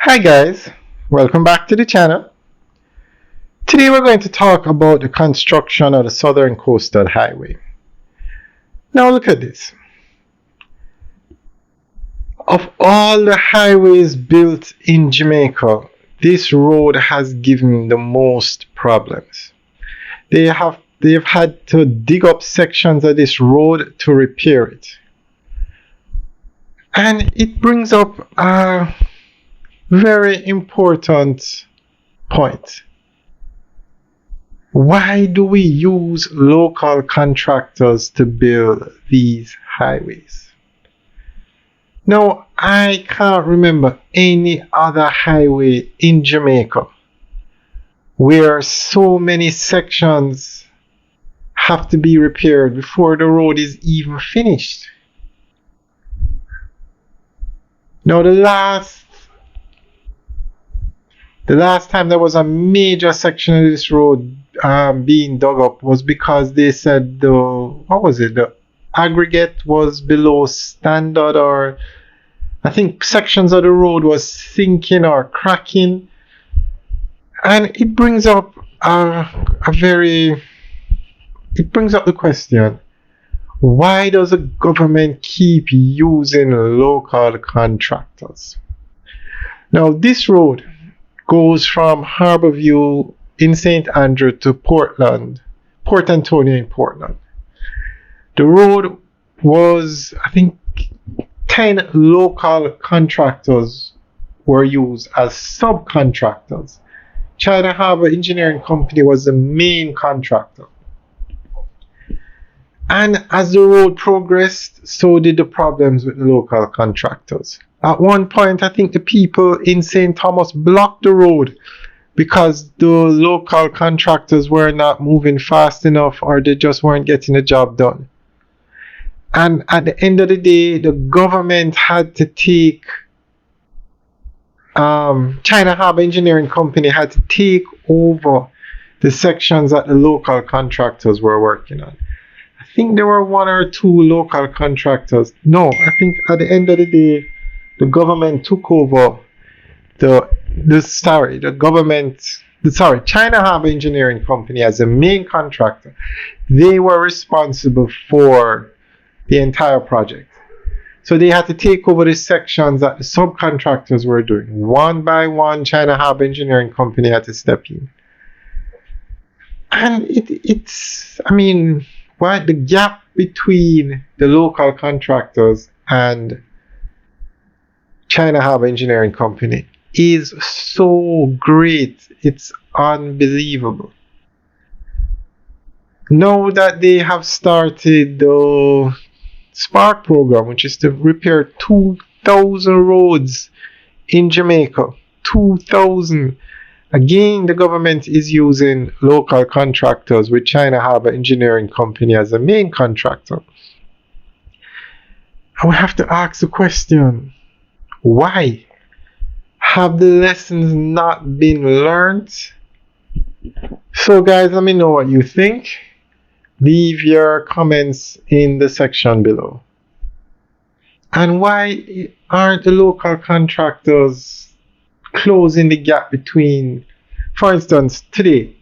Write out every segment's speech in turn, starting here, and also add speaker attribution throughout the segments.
Speaker 1: Hi guys, welcome back to the channel. Today we're going to talk about the construction of the Southern Coastal Highway. Now look at this. Of all the highways built in Jamaica, this road has given the most problems. They've had to dig up sections of this road to repair it. And it brings up a very important point. Why do we use local contractors to build these highways? Now, I can't remember any other highway in Jamaica where so many sections have to be repaired before the road is even finished. Now, the last time there was a major section of this road being dug up was because they said the aggregate was below standard, or I think sections of the road was sinking or cracking. And it brings up the question, why does the government keep using local contractors? Now this road goes from Harborview in St. Andrew to Port Antonio in Portland. The road was, I think, 10 local contractors were used as subcontractors. China Harbour Engineering Company was the main contractor. And as the road progressed, so did the problems with the local contractors. At one point, I think the people in St. Thomas blocked the road because the local contractors were not moving fast enough, or they just weren't getting the job done. And at the end of the day, the government had to take, China Harbour Engineering Company had to take over the sections that the local contractors were working on. I think there were one or two local contractors. No, I think at the end of the day, the government took over China Harbour Engineering Company as the main contractor. They were responsible for the entire project. So they had to take over the sections that the subcontractors were doing. One by one, China Harbour Engineering Company had to step in. And why the gap between the local contractors and China Harbour Engineering Company is so great, it's unbelievable. Now that they have started the Spark program, which is to repair 2,000 roads in Jamaica, 2,000. Again, the government is using local contractors with China Harbour Engineering Company as the main contractor. And we have to ask the question, why? Have the lessons not been learned? So guys, let me know what you think. Leave your comments in the section below. And why aren't the local contractors closing the gap between, for instance, today,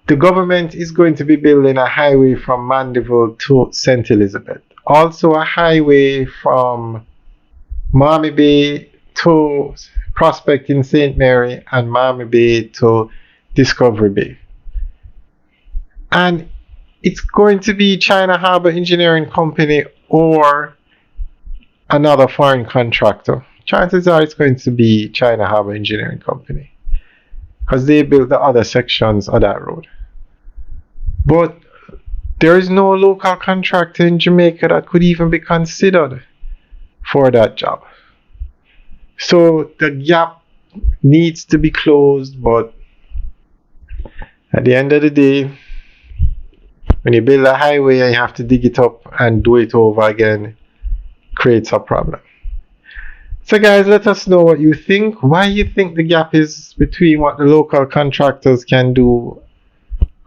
Speaker 1: the government is going to be building a highway from Mandeville to St. Elizabeth. Also a highway from Miami Bay to Prospect in St. Mary and Miami Bay to Discovery Bay. And it's going to be China Harbour Engineering Company or another foreign contractor. Chances are it's going to be China Harbour Engineering Company because they built the other sections of that road. But there is no local contractor in Jamaica that could even be considered for that job. So the gap needs to be closed, but at the end of the day, when you build a highway and you have to dig it up and do it over again, creates a problem. So guys, let us know what you think. Why you think the gap is between what the local contractors can do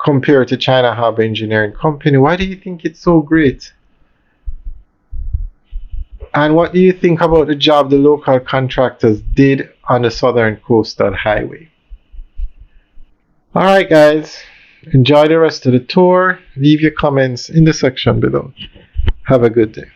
Speaker 1: compared to China Harbour Engineering Company? Why do you think it's so great? And what do you think about the job the local contractors did on the Southern Coastal Highway? Alright guys, enjoy the rest of the tour. Leave your comments in the section below. Have a good day.